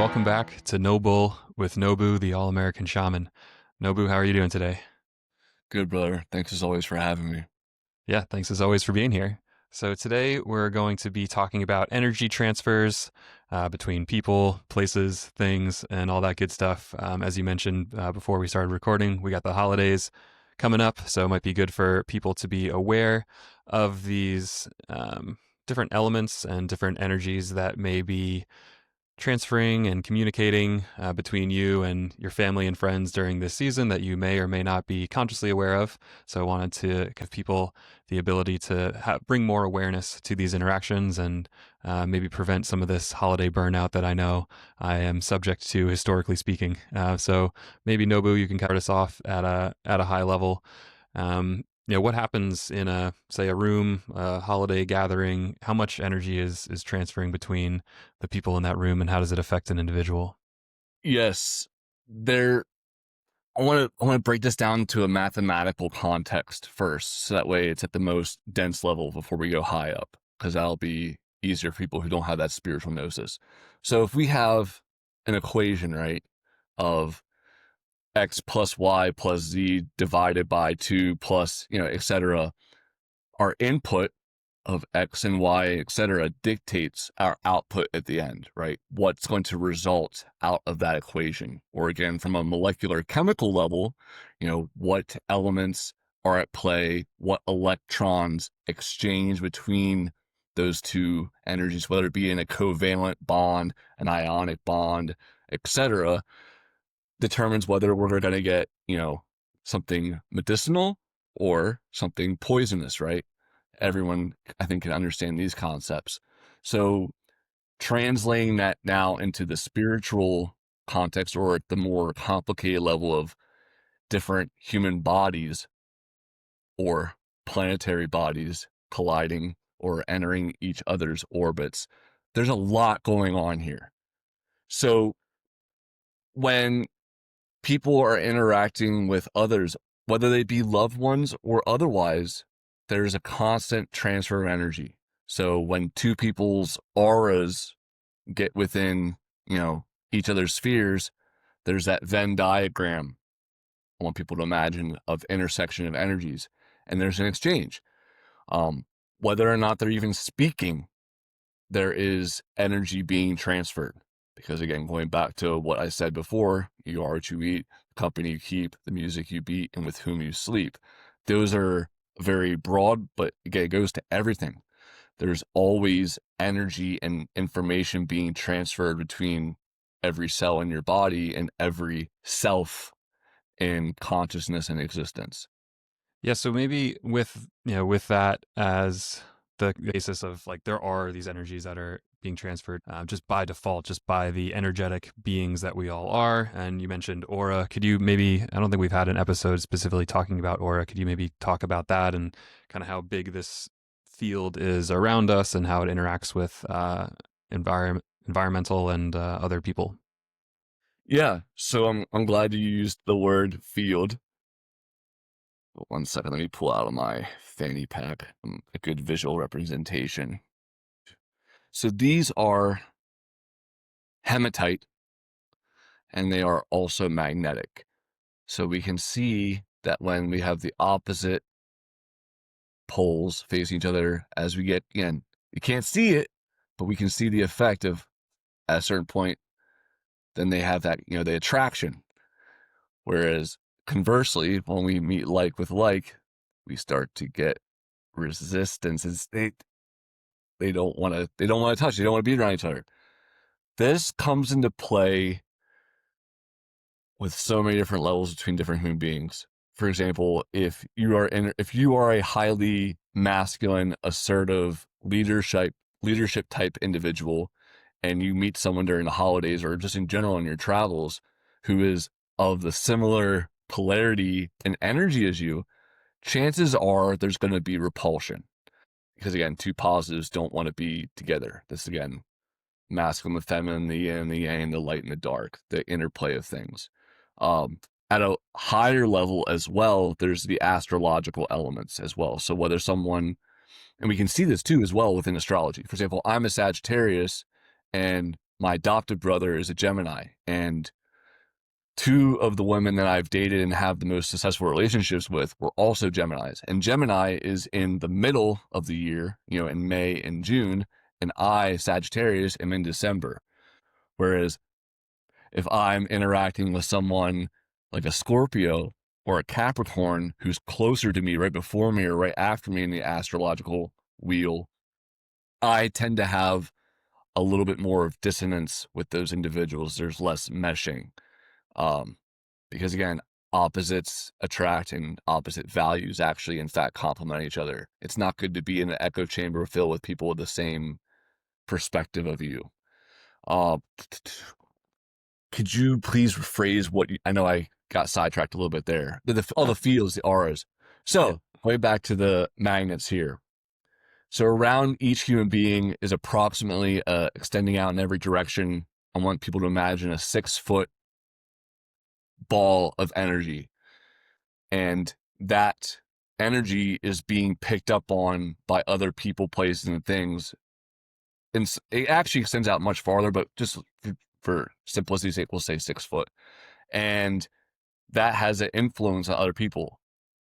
welcome back to No Bull with Nobu, the All-American Shaman. Nobu, how are you doing today? Good, brother. Thanks as always for having me. Yeah, thanks as always for being here. So today we're going to be talking about energy transfers between people, places, things, and all that good stuff. As you mentioned before we started recording, we got the holidays coming up, so it might be good for people to be aware of these different elements and different energies that may be transferring and communicating between you and your family and friends during this season that you may or may not be consciously aware of. So I wanted to give people the ability to bring more awareness to these interactions and maybe prevent some of this holiday burnout that I know I am subject to, historically speaking. So maybe Nobu, you can cut us off at a high level. What happens in a room, a holiday gathering? How much energy is transferring between the people in that room, and how does it affect an individual? Yes, there. I want to break this down to a mathematical context first, so that way it's at the most dense level before we go high up, because that'll be easier for people who don't have that spiritual gnosis. So if we have an equation, right, of x plus y plus z divided by 2 plus, etc., our input of X and Y, etc., dictates our output at the end, right? What's going to result out of that equation? Or again, from a molecular chemical level, what elements are at play, what electrons exchange between those two energies, whether it be in a covalent bond, an ionic bond, etc., determines whether we're going to get, something medicinal or something poisonous, right? Everyone, I think, can understand these concepts. So translating that now into the spiritual context, or at the more complicated level of different human bodies or planetary bodies colliding or entering each other's orbits, there's a lot going on here. So when people are interacting with others, whether they be loved ones or otherwise, there's a constant transfer of energy. So when two people's auras get within, each other's spheres, there's that Venn diagram I want people to imagine of intersection of energies, and there's an exchange. Whether or not they're even speaking, there is energy being transferred. Because again, going back to what I said before, you are what you eat, the company you keep, the music you beat, and with whom you sleep. Those are very broad, but again, it goes to everything. There's always energy and information being transferred between every cell in your body and every self in consciousness and existence. Yeah, so maybe with that as the basis of, like, there are these energies that are being transferred just by default, just by the energetic beings that we all are. And you mentioned aura. Could you maybe, I don't think we've had an episode specifically talking about aura. Could you maybe talk about that and kind of how big this field is around us and how it interacts with environmental and other people? Yeah, so I'm glad you used the word field. But 1 second, let me pull out of my fanny pack a good visual representation. So these are hematite, and they are also magnetic. So we can see that when we have the opposite poles facing each other, as we get, again, you can't see it, but we can see the effect of, at a certain point, then they have that, the attraction. Whereas conversely, when we meet like with like, we start to get resistance. They don't want to touch, they don't want to be around each other. This comes into play with so many different levels between different human beings. For example, if you are a highly masculine, assertive leadership type individual, and you meet someone during the holidays or just in general in your travels who is of the similar polarity and energy as you, chances are there's going to be repulsion. Because again, two positives don't want to be together. This again, masculine, the feminine, the yin and the yang, the light and the dark, the interplay of things. At a higher level as well, there's the astrological elements as well. So whether someone, and we can see this too as well within astrology. For example, I'm a Sagittarius, and my adopted brother is a Gemini, and two of the women that I've dated and have the most successful relationships with were also Geminis. And Gemini is in the middle of the year, in May and June, and I, Sagittarius, am in December. Whereas if I'm interacting with someone like a Scorpio or a Capricorn who's closer to me, right before me or right after me in the astrological wheel, I tend to have a little bit more of dissonance with those individuals. There's less meshing. Because again, opposites attract and opposite values actually, in fact, complement each other. It's not good to be in an echo chamber filled with people with the same perspective of you. Could you please rephrase I know I got sidetracked a little bit there. All the fields, the auras. So way back to the magnets here. So around each human being is approximately extending out in every direction. I want people to imagine a 6-foot ball of energy. And that energy is being picked up on by other people, places, and things. And it actually extends out much farther, but just for simplicity's sake, we'll say 6 foot. And that has an influence on other people.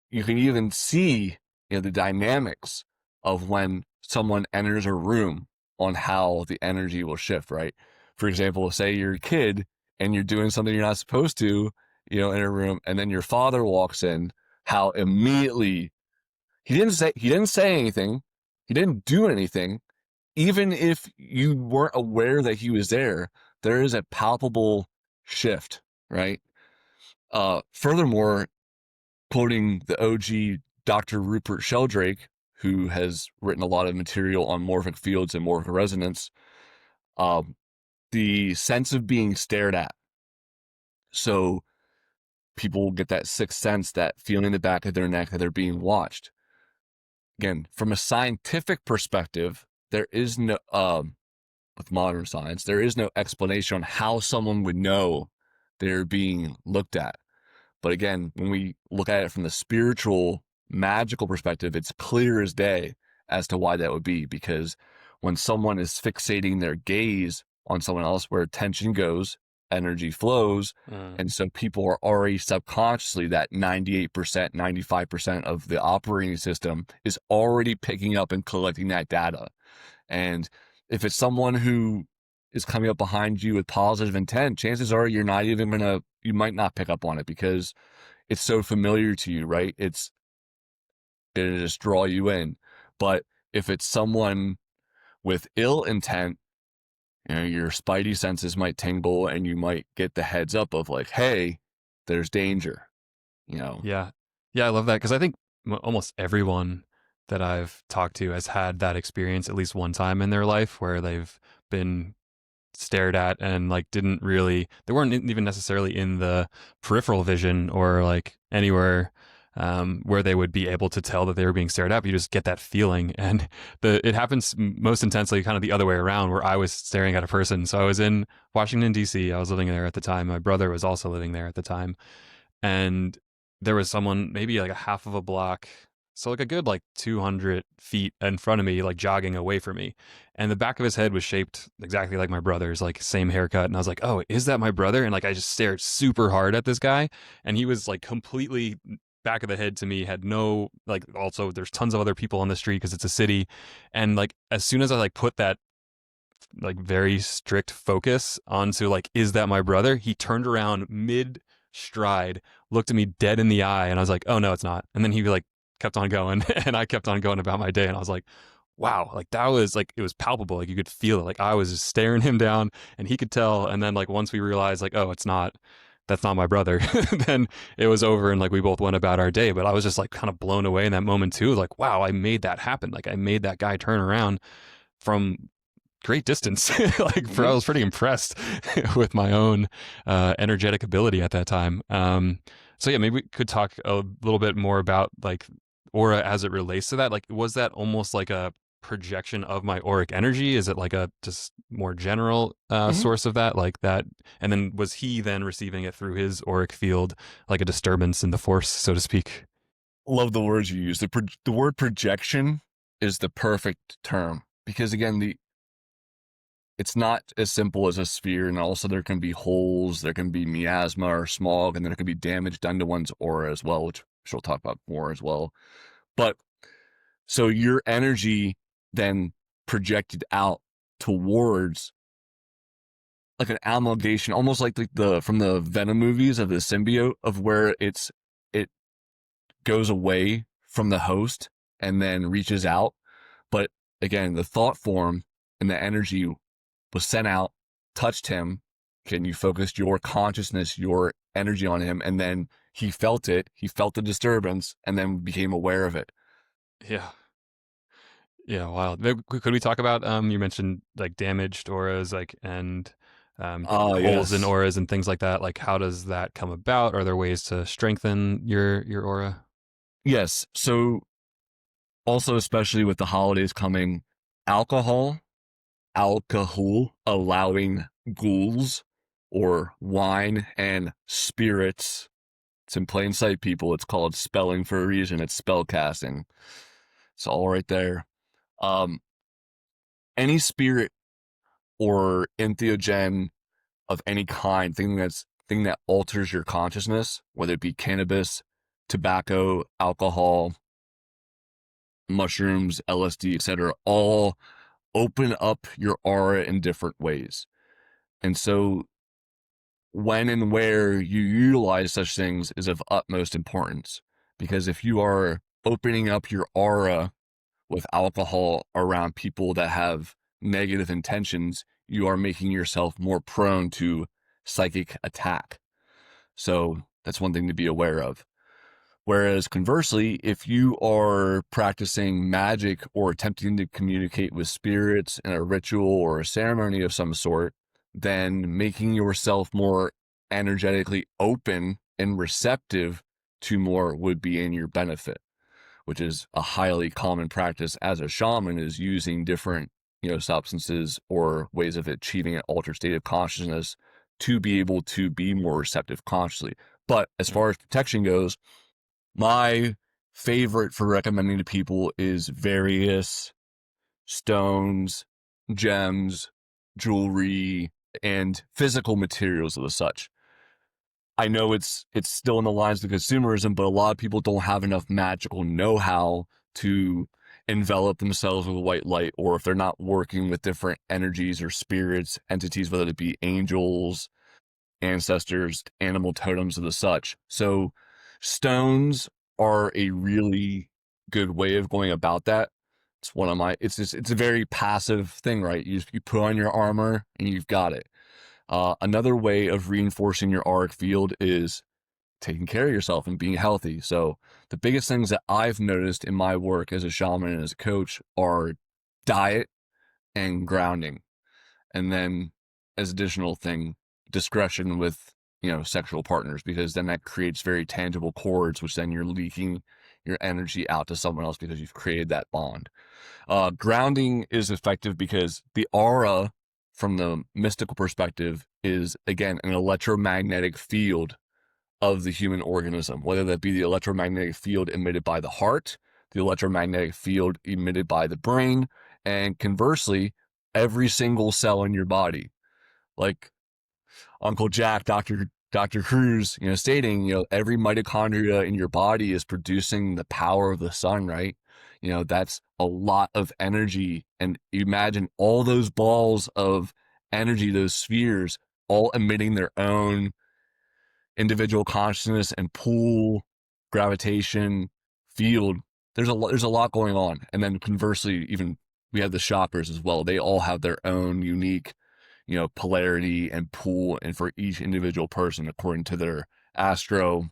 You can even see, the dynamics of when someone enters a room on how the energy will shift, right? For example, say you're a kid and you're doing something you're not supposed to, in a room, and then your father walks in, how immediately he didn't say anything, he didn't do anything. Even if you weren't aware that he was there is a palpable shift, right? Furthermore, quoting the OG Dr. Rupert Sheldrake, who has written a lot of material on morphic fields and morphic resonance, the sense of being stared at. So people get that sixth sense, that feeling in the back of their neck that they're being watched. Again, from a scientific perspective, there is no, with modern science, there is no explanation on how someone would know they're being looked at. But again, when we look at it from the spiritual, magical perspective, it's clear as day as to why that would be. Because when someone is fixating their gaze on someone else, where attention goes, energy flows. And so people are already subconsciously, that 98%, 95% of the operating system is already picking up and collecting that data. And if it's someone who is coming up behind you with positive intent, chances are you might not pick up on it because it's so familiar to you, right? It's going to just draw you in. But if it's someone with ill intent, your spidey senses might tingle and you might get the heads up of like, hey, there's danger, Yeah. I love that because I think almost everyone that I've talked to has had that experience at least one time in their life where they've been stared at and like they weren't even necessarily in the peripheral vision or like anywhere where they would be able to tell that they were being stared at, but you just get that feeling. And it happens most intensely kind of the other way around, where I was staring at a person. So I was in Washington, D.C. I was living there at the time. My brother was also living there at the time. And there was someone maybe like a half of a block, so like a good like 200 feet in front of me, like jogging away from me. And the back of his head was shaped exactly like my brother's, like same haircut. And I was like, oh, is that my brother? And like I just stared super hard at this guy. And he was like completely back of the head to me, had no, like, also there's tons of other people on the street because it's a city. And like as soon as I like put that like very strict focus onto like, is that my brother? He turned around mid stride, looked at me dead in the eye, and I was like, oh no, it's not. And then he like kept on going and I kept on going about my day. And I was like, wow, like that was like, it was palpable. Like you could feel it. Like I was just staring him down and he could tell. And then like once we realized like, oh, that's not my brother, then it was over and like we both went about our day. But I was just like kind of blown away in that moment too. Like, wow, I made that happen. Like I made that guy turn around from great distance. Like I was pretty impressed with my own energetic ability at that time. So yeah, maybe we could talk a little bit more about like aura as it relates to that. Like, was that almost like a projection of my auric energy? Is it like a just more general source of that, like that? And then was he then receiving it through his auric field, like a disturbance in the force, so to speak? Love the words you use. The word projection is the perfect term because again, it's not as simple as a sphere, and also there can be holes, there can be miasma or smog, and there can be damage done to one's aura as well, which we'll talk about more as well. But so your energy then projected out towards like an amalgamation, almost like the from the Venom movies of the symbiote, of where it goes away from the host and then reaches out. But again, the thought form and the energy was sent out, touched him. Can you focused your consciousness, your energy on him, and then he felt it. He felt the disturbance, and then became aware of it. Yeah. Yeah, wow. Could we talk about you mentioned like damaged auras, like, and Oh holes in yes, auras and things like that? Like, how does that come about? Are there ways to strengthen your aura? yes. So also, especially with the holidays coming, alcohol, allowing ghouls or wine and spirits. It's in plain sight, people. It's called spelling for a reason. It's spell casting. It's all right there. Um, any spirit or entheogen of any kind, thing that alters your consciousness, whether it be cannabis, tobacco, alcohol, mushrooms, LSD, etc., all open up your aura in different ways. And so when and where you utilize such things is of utmost importance, because if you are opening up your aura with alcohol around people that have negative intentions, you are making yourself more prone to psychic attack. So that's one thing to be aware of. Whereas conversely, if you are practicing magic or attempting to communicate with spirits in a ritual or a ceremony of some sort, then making yourself more energetically open and receptive to more would be in your benefit, which is a highly common practice as a shaman, is using different, substances or ways of achieving an altered state of consciousness to be able to be more receptive consciously. But as Mm. far as protection goes, my favorite for recommending to people is various stones, gems, jewelry, and physical materials of the such. I know it's still in the lines of consumerism, but a lot of people don't have enough magical know-how to envelop themselves with white light, or if they're not working with different energies or spirits, entities, whether it be angels, ancestors, animal totems, of the such. So stones are a really good way of going about that. It's one of my, it's a very passive thing, right? You put on your armor and you've got it. Another way of reinforcing your auric field is taking care of yourself and being healthy. So the biggest things that I've noticed in my work as a shaman and as a coach are diet and grounding. And then as additional thing, discretion with, sexual partners, because then that creates very tangible cords, which then you're leaking your energy out to someone else because you've created that bond. Grounding is effective because the aura, from the mystical perspective, is again an electromagnetic field of the human organism, whether that be the electromagnetic field emitted by the heart, the electromagnetic field emitted by the brain, and conversely, every single cell in your body. Like Uncle Jack, Dr. Cruz, stating, every mitochondria in your body is producing the power of the sun, right? That's a lot of energy. And imagine all those balls of energy, those spheres, all emitting their own individual consciousness and pull, gravitation, field. There's a lot going on. And then conversely, even we have the chakras as well. They all have their own unique, polarity and pull, and for each individual person according to their astro,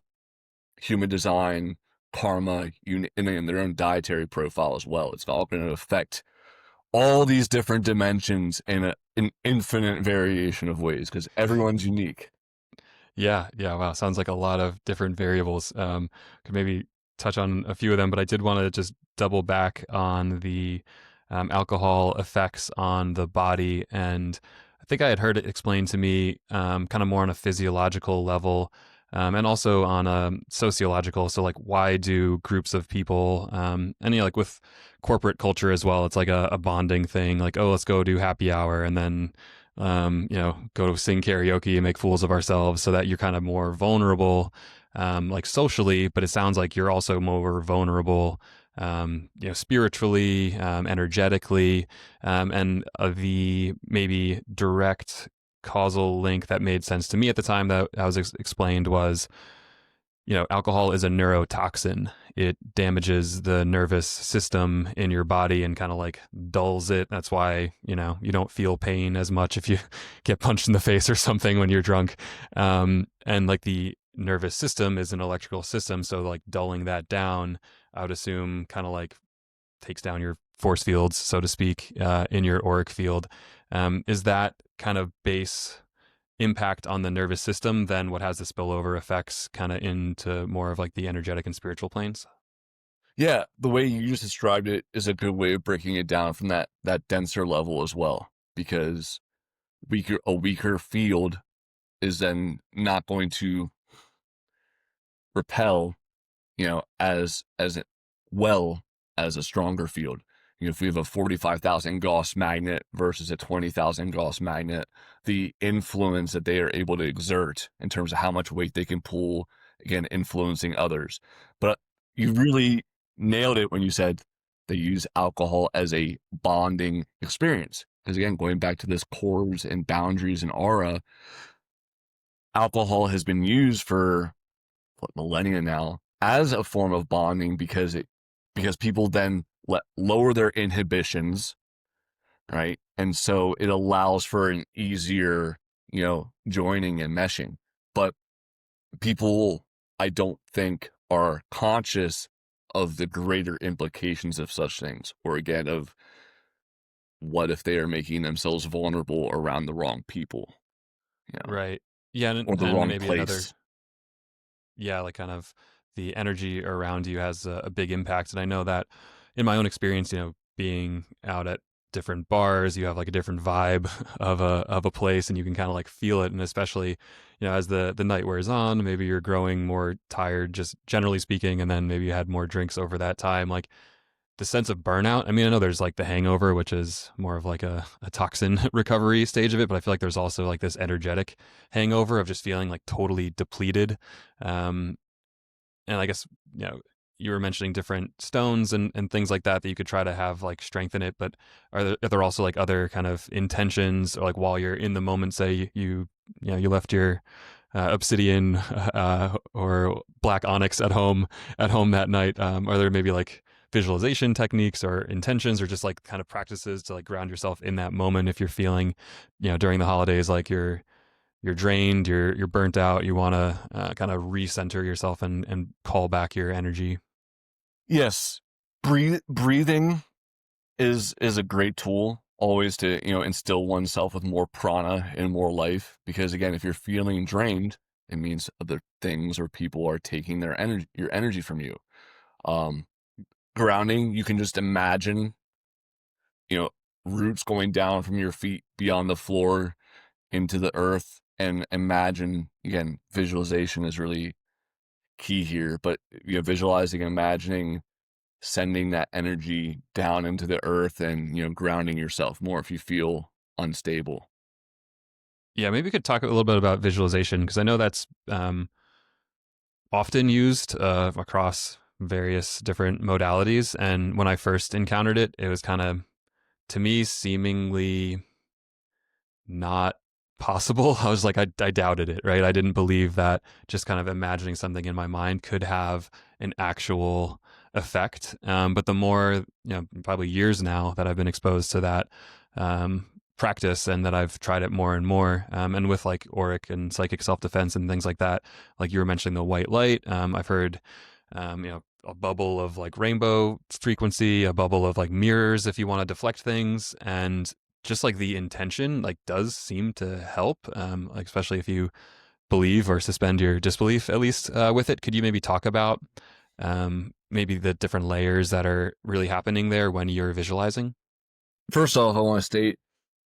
human design, karma, and then their own dietary profile as well. It's all going to affect all these different dimensions in an infinite variation of ways, because everyone's unique. Yeah, yeah, wow. Sounds like a lot of different variables. Could maybe touch on a few of them, but I did want to just double back on the alcohol effects on the body. And I think I had heard it explained to me kind of more on a physiological level. and also on a sociological. So like, why do groups of people, and like with corporate culture as well, it's like a bonding thing. Like, oh, let's go do happy hour, and then go sing karaoke and make fools of ourselves, so that you're kind of more vulnerable, like socially. But it sounds like you're also more vulnerable, spiritually, energetically, and the maybe direct causal link that made sense to me at the time that I was explained was, alcohol is a neurotoxin. It damages the nervous system in your body and kind of like dulls it. That's why, you don't feel pain as much if you get punched in the face or something when you're drunk. And like the nervous system is an electrical system. So like dulling that down, I would assume kind of like takes down your force fields, so to speak, in your auric field. Is that kind of base impact on the nervous system then what has the spillover effects kind of into more of like the energetic and spiritual planes? Yeah, the way you just described it is a good way of breaking it down from that denser level as well, because a weaker field is then not going to repel, as well as a stronger field. If we have a 45,000 Gauss magnet versus a 20,000 Gauss magnet, the influence that they are able to exert in terms of how much weight they can pull, again, influencing others. But you really nailed it when you said they use alcohol as a bonding experience. Because again, going back to this cores and boundaries and aura, alcohol has been used for millennia now as a form of bonding because people then lower their inhibitions, right? And so it allows for an easier, joining and meshing. But people, I don't think, are conscious of the greater implications of such things, or again, of what if they are making themselves vulnerable around the wrong people, Right. Yeah. or the And wrong maybe another, place. yeah, like kind of the energy around you has a big impact. And I know that in my own experience, being out at different bars, you have like a different vibe of a place, and you can kind of like feel it. And especially, as the night wears on, maybe you're growing more tired, just generally speaking, and then maybe you had more drinks over that time. Like the sense of burnout. I mean, I know there's like the hangover, which is more of like a toxin recovery stage of it, but I feel like there's also like this energetic hangover of just feeling like totally depleted. Um, and I guess, you were mentioning different stones and things like that you could try to have like strengthen it, but are there also like other kind of intentions, or like while you're in the moment, say you left your obsidian or black onyx at home that night, are there maybe like visualization techniques or intentions, or just like kind of practices to like ground yourself in that moment if you're feeling, during the holidays, like you're drained, you're burnt out, you want to kind of recenter yourself and call back your energy? Yes, breathing is a great tool always to instill oneself with more prana and more life, because again, if you're feeling drained, it means other things or people are taking your energy from you. um Grounding, you can just imagine, you know roots going down from your feet beyond the floor into the earth, and imagine, again, visualization is really key here, but visualizing and imagining sending that energy down into the earth, and grounding yourself more if you feel unstable. Yeah, maybe we could talk a little bit about visualization, because I know that's often used across various different modalities. And when I first encountered it, it was kind of, to me, seemingly not possible. I was like, I doubted it, right? I didn't believe that just kind of imagining something in my mind could have an actual effect. But the more, probably years now that I've been exposed to that practice, and that I've tried it more and more, and with like auric and psychic self-defense and things like that, like you were mentioning the white light, I've heard, a bubble of like rainbow frequency, a bubble of like mirrors if you want to deflect things. And just like the intention like does seem to help, like especially if you believe or suspend your disbelief at least with it. Could you maybe talk about maybe the different layers that are really happening there when you're visualizing? First off, I want to state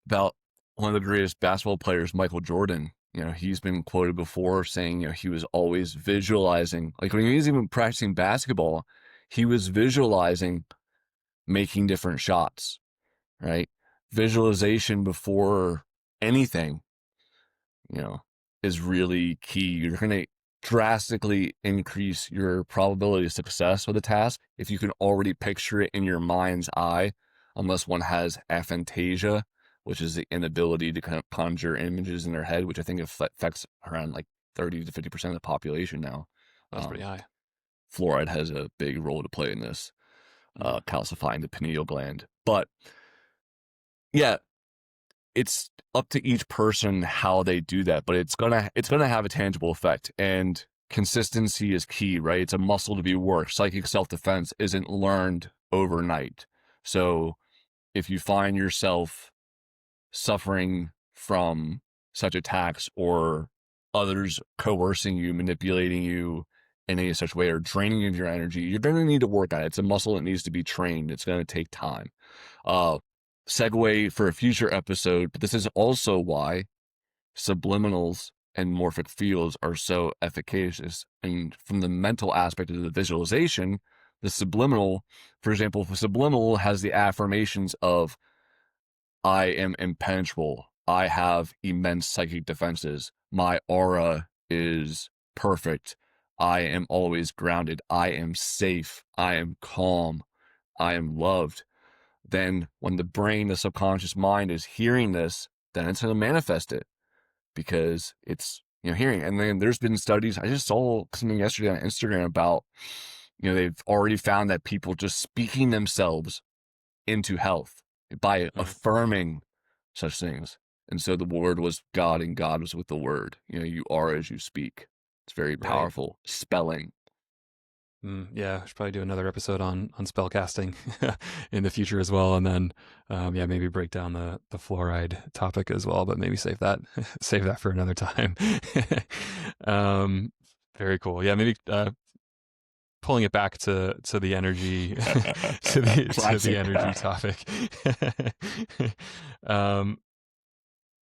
about one of the greatest basketball players, Michael Jordan. he's been quoted before saying, he was always visualizing, like when he was even practicing basketball, he was visualizing making different shots, right? Visualization before anything, you know, is really key. You're going to drastically increase your probability of success with a task if you can already picture it in your mind's eye, unless one has aphantasia, which is the inability to kind of conjure images in their head, which I think affects around like 30 to 50% of the population now. That's pretty high. Fluoride has a big role to play in this, calcifying the pineal gland. But yeah, it's up to each person how they do that, but it's gonna have a tangible effect, and consistency is key, right? It's a muscle to be worked. Psychic self-defense isn't learned overnight. So if you find yourself suffering from such attacks or others coercing you, manipulating you in any such way, or draining of your energy, you're going to need to work on it. It's a muscle that needs to be trained. It's going to take time. Segue for a future episode, but this is also why subliminals and morphic fields are so efficacious. And from the mental aspect of the visualization, the subliminal, for example, if a subliminal has the affirmations of, I am impenetrable, I have immense psychic defenses, my aura is perfect, I am always grounded, I am safe, I am calm, I am loved, then when the brain, the subconscious mind is hearing this, then it's going to manifest it because it's, hearing. And then there's been studies, I just saw something yesterday on Instagram about, they've already found that people just speaking themselves into health by affirming such things. And so the word was God and God was with the word. You are as you speak. It's very powerful. Right. Spelling. Yeah, I should probably do another episode on spell casting in the future as well, and then maybe break down the fluoride topic as well, but maybe save that for another time. Very cool. Yeah, maybe pulling it back to the energy to the energy topic.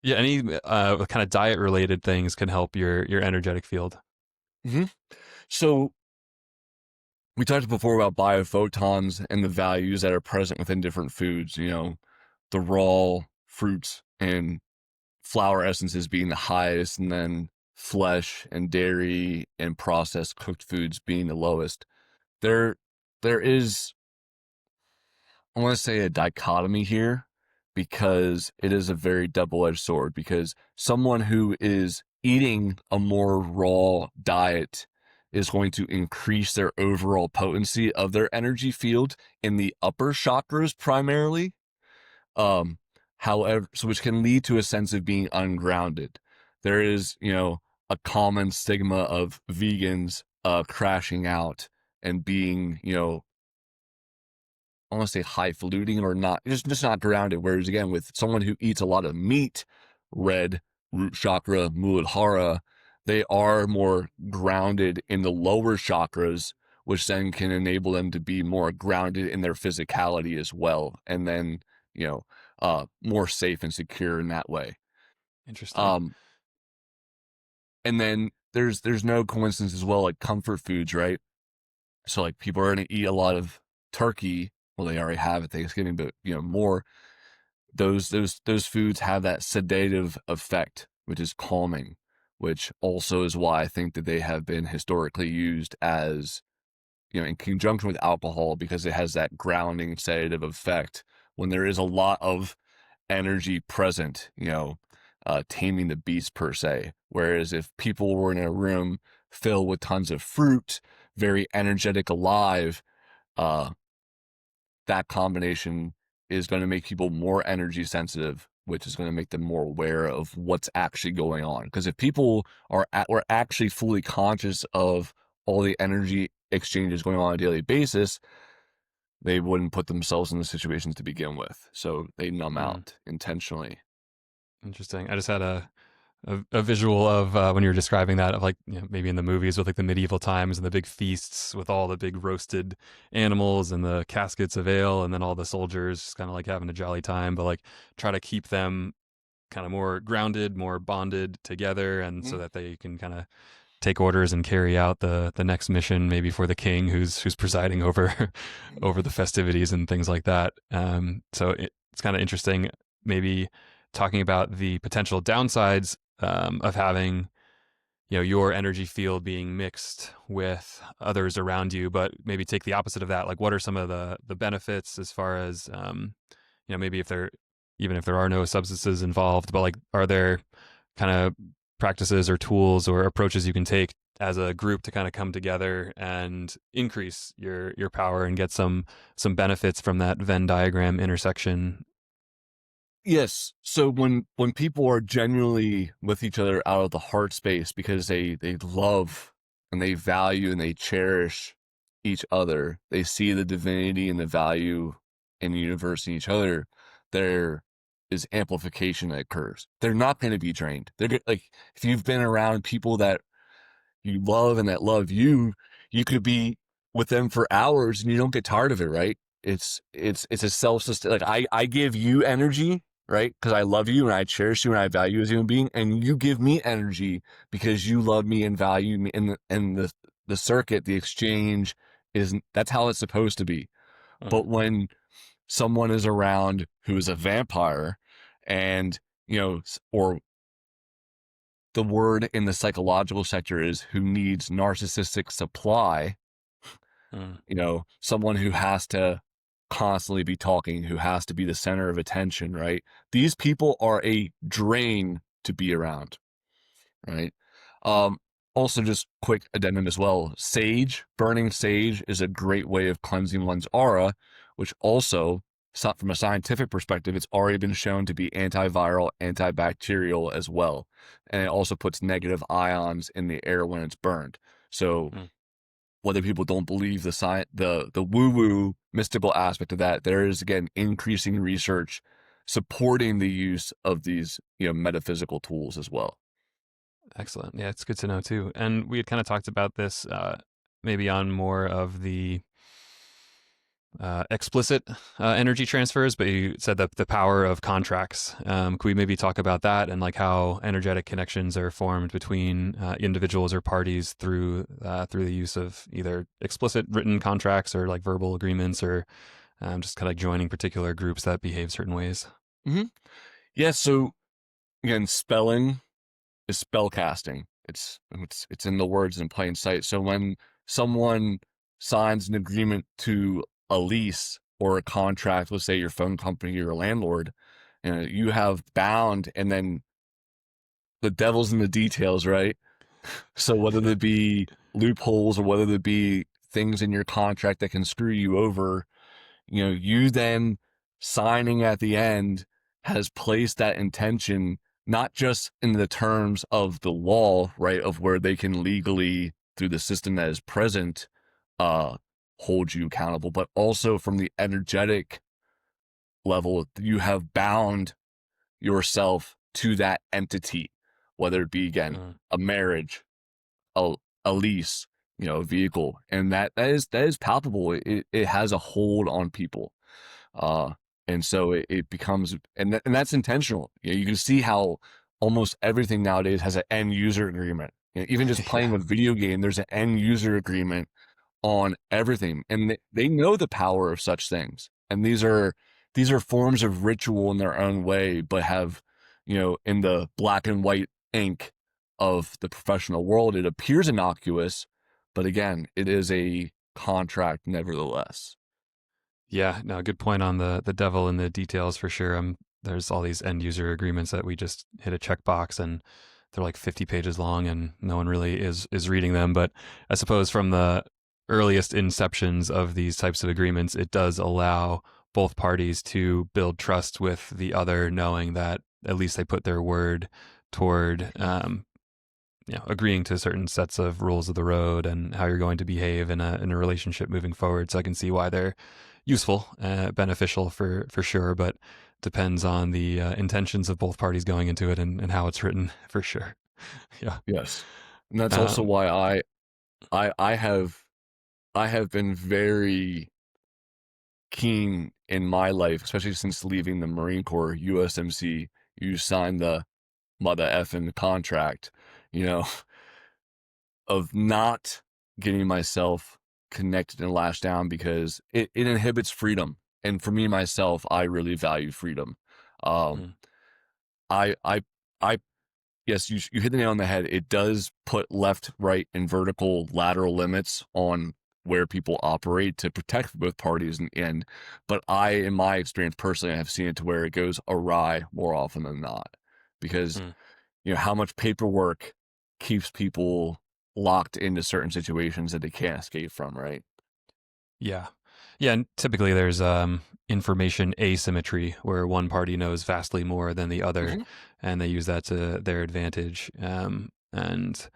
Any kind of diet related things can help your energetic field. Mm-hmm. So we talked before about biophotons and the values that are present within different foods, the raw fruits and flower essences being the highest, and then flesh and dairy and processed cooked foods being the lowest. There is, I want to say, a dichotomy here, because it is a very double-edged sword, because someone who is eating a more raw diet is going to increase their overall potency of their energy field in the upper chakras primarily. However, so which can lead to a sense of being ungrounded. There is, a common stigma of vegans crashing out and being, I want to say highfalutin or not, just not grounded. Whereas again, with someone who eats a lot of meat, red, root chakra, muladhara, they are more grounded in the lower chakras, which then can enable them to be more grounded in their physicality as well. And then, more safe and secure in that way. Interesting. And then there's no coincidence as well, like comfort foods, right? So like people are going to eat a lot of turkey. Well, they already have at Thanksgiving, but more. Those foods have that sedative effect, which is calming, which also is why I think that they have been historically used as, in conjunction with alcohol, because it has that grounding sedative effect when there is a lot of energy present, taming the beast per se. Whereas if people were in a room filled with tons of fruit, very energetic, alive, that combination is going to make people more energy sensitive, which is going to make them more aware of what's actually going on. Because if people were actually fully conscious of all the energy exchanges going on a daily basis, they wouldn't put themselves in the situations to begin with. So they numb out intentionally. Interesting. I just had a visual of when you were describing that, of like, maybe in the movies with like the medieval times and the big feasts with all the big roasted animals and the caskets of ale, and then all the soldiers just kind of like having a jolly time, but like try to keep them kind of more grounded, more bonded together, and so Mhm. that they can kind of take orders and carry out the next mission, maybe for the king who's presiding over over the festivities and things like that. So it's kind of interesting, maybe talking about the potential downsides of having your energy field being mixed with others around you, but maybe take the opposite of that. Like, what are some of the benefits as far as maybe if there even if there are no substances involved, but like, are there kind of practices or tools or approaches you can take as a group to kind of come together and increase your power and get some benefits from that Venn diagram intersection? Yes. So when people are genuinely with each other out of the heart space because they love and they value and they cherish each other, they see the divinity and the value in the universe in each other, there is amplification that occurs. They're not going to be drained. Like, if you've been around people that you love and that love you, you could be with them for hours and you don't get tired of it, right? It's a self-sustain. Like, I give you energy, right? Because I love you and I cherish you and I value you as a human being, and you give me energy because you love me and value me. And the circuit, the exchange that's how it's supposed to be. Uh-huh. But when someone is around who is a vampire, and or the word in the psychological sector is who needs narcissistic supply, Uh, someone who has to constantly be talking, who has to be the center of attention, right? These people are a drain to be around, right? Um, Also, just quick addendum as well. Burning sage is a great way of cleansing one's aura, which also, from a scientific perspective, it's already been shown to be antiviral, antibacterial as well. And it also puts negative ions in the air when it's burned. So mm. whether people don't believe the woo-woo mystical aspect of that, there is, again, increasing research supporting the use of these, metaphysical tools as well. Excellent. Yeah, it's good to know too. And we had kind of talked about this maybe on more of the explicit energy transfers, but you said that the power of contracts. Could we maybe talk about that and like how energetic connections are formed between individuals or parties through the use of either explicit written contracts or like verbal agreements, or just kind of joining particular groups that behave certain ways? Mm-hmm. Yeah. So again, spelling is spell casting. It's in the words in plain sight. So when someone signs an agreement to a lease or a contract, let's say your phone company or your landlord, you have bound, and then the devil's in the details, right? So whether there be loopholes or whether there be things in your contract that can screw you over, you then signing at the end has placed that intention not just in the terms of the law, right, of where they can legally, through the system that is present, uh, hold you accountable, but also from the energetic level, you have bound yourself to that entity, whether it be, again, Uh, a marriage, a, a lease, a vehicle, and that is palpable. It has a hold on people, uh, and so it becomes, and that's intentional. You can see how almost everything nowadays has an end user agreement. Even just playing yeah. a video game, there's an end user agreement on everything, and they know the power of such things. And these are forms of ritual in their own way, but have, in the black and white ink of the professional world, it appears innocuous, but again, it is a contract nevertheless. Yeah, no, good point on the devil in the details for sure. There's all these end user agreements that we just hit a checkbox and they're like 50 pages long and no one really is reading them. But I suppose from the earliest inceptions of these types of agreements, it does allow both parties to build trust with the other, knowing that at least they put their word toward agreeing to certain sets of rules of the road and how you're going to behave in a relationship moving forward. So I can see why they're useful, beneficial for sure, but depends on the intentions of both parties going into it and how it's written for sure. Yeah. Yes. And that's also Um, why I have been very keen in my life, especially since leaving the Marine Corps, USMC, you sign the mother effing contract, you know, of not getting myself connected and lashed down because it inhibits freedom. And for me, myself, I really value freedom. Um, Mm. I, I, I, yes, you hit the nail on the head. It does put left, right, and vertical lateral limits on where people operate to protect both parties. And but I, in my experience personally, I have seen it to where it goes awry more often than not because, Mm. how much paperwork keeps people locked into certain situations that they can't escape from, right? Yeah. Yeah, and typically there's information asymmetry where one party knows vastly more than the other, Hmm. and they use that to their advantage, and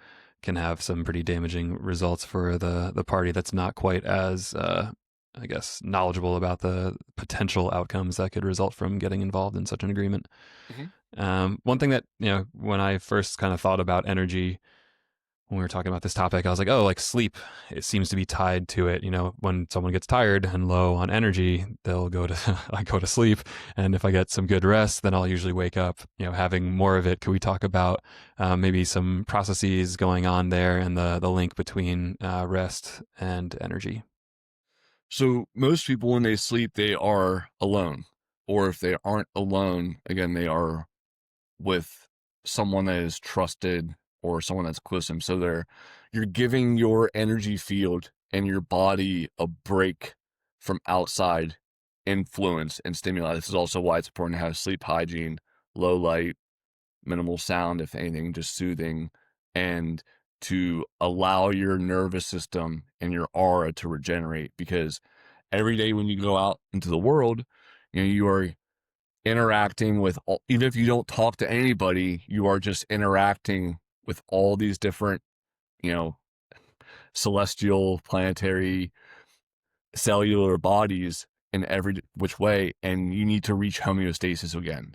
can have some pretty damaging results for the party that's not quite as, I guess, knowledgeable about the potential outcomes that could result from getting involved in such an agreement. Hmm. One thing that, when I first kind of thought about energy when we were talking about this topic, I was like, oh, like sleep, it seems to be tied to it. When someone gets tired and low on energy, they'll go to, I go to sleep. And if I get some good rest, then I'll usually wake up, having more of it. Could we talk about maybe some processes going on there and the link between rest and energy? So most people, when they sleep, they are alone, or if they aren't alone, again, they are with someone that is trusted or someone that's close to them. So you're giving your energy field and your body a break from outside influence and stimuli. This is also why it's important to have sleep hygiene, low light, minimal sound, if anything, just soothing, and to allow your nervous system and your aura to regenerate. Because every day when you go out into the world, you are interacting with all, even if you don't talk to anybody, you are just interacting with all these different, you know, celestial, planetary, cellular bodies in every which way, and you need to reach homeostasis again.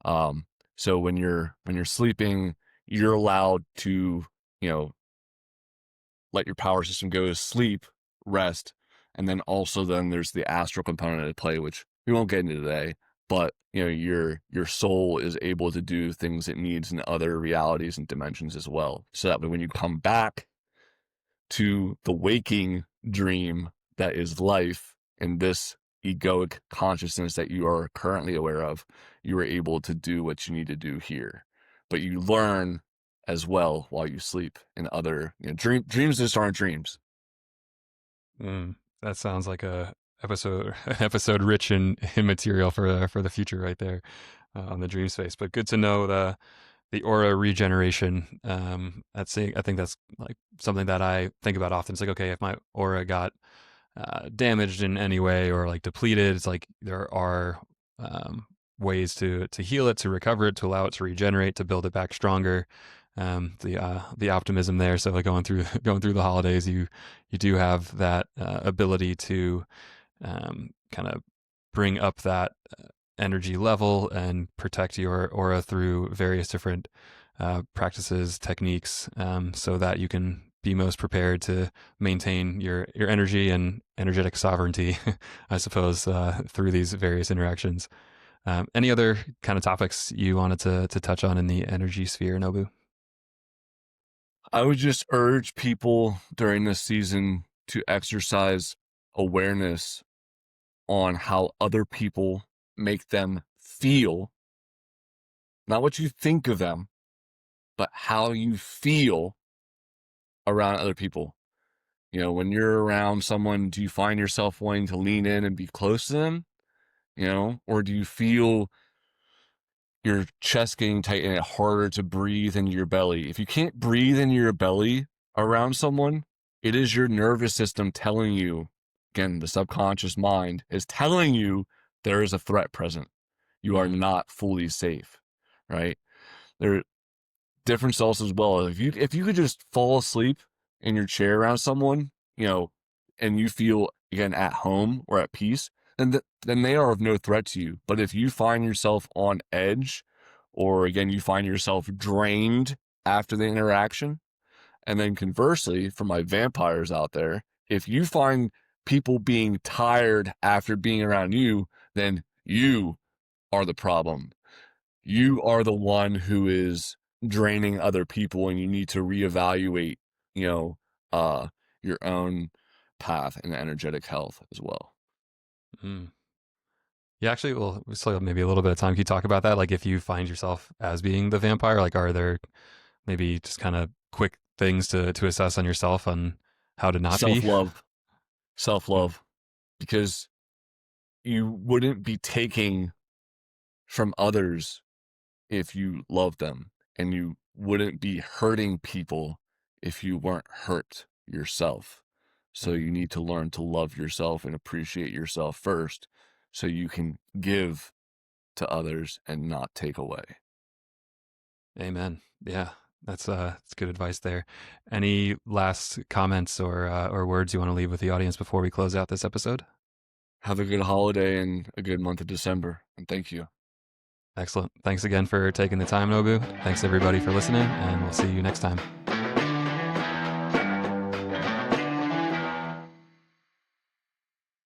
Um, so when you're sleeping, you're allowed to, you know, let your power system go to sleep, rest, and then there's the astral component at play, which we won't get into today. But your soul is able to do things it needs in other realities and dimensions as well. So that when you come back to the waking dream that is life in this egoic consciousness that you are currently aware of, you are able to do what you need to do here. But you learn as well while you sleep in other dreams just aren't dreams. Mm, that sounds like a episode rich in material for the future right there on the dream space. But good to know the aura regeneration. I think that's like something that I think about often. It's like, okay, if my aura got damaged in any way or like depleted, it's like there are ways to heal it, to recover it, to allow it to regenerate, to build it back stronger. The optimism there. So like going through going through the holidays, you do have that ability to kind of bring up that energy level and protect your aura through various different practices, techniques, so that you can be most prepared to maintain your energy and energetic sovereignty, I suppose, through these various interactions. Any other kind of topics you wanted to touch on in the energy sphere, Nobu? I would just urge people during this season to exercise awareness on how other people make them feel, not what you think of them, but how you feel around other people. When you're around someone, do you find yourself wanting to lean in and be close to them? Or do you feel your chest getting tight and it harder to breathe into your belly? If you can't breathe into your belly around someone, it is your nervous system telling you, again, the subconscious mind is telling you there is a threat present. You are Mm. not fully safe, right? There are different cells as well. If you could just fall asleep in your chair around someone, and you feel again at home or at peace, then they are of no threat to you. But if you find yourself on edge, or again you find yourself drained after the interaction, and then conversely, for my vampires out there, if you find people being tired after being around you, then you are the problem. you are the one who is draining other people, and you need to reevaluate, you know, your own path and energetic health as well. Mm. Yeah, actually, well, we still have maybe a little bit of time. Can you talk about that? Like, if you find yourself as being the vampire, like, are there maybe just kind of quick things to assess on yourself on how to not be? Self-love, Mm, self-love, because you wouldn't be taking from others if you love them, and you wouldn't be hurting people if you weren't hurt yourself. So mm. you need to learn to love yourself and appreciate yourself first so you can give to others and not take away. Amen. Yeah, that's good advice there. Any last comments or words you want to leave with the audience before we close out this episode? Have a good holiday and a good month of December, and thank you. Excellent. Thanks again for taking the time, Nobu. Thanks everybody for listening, and we'll see you next time.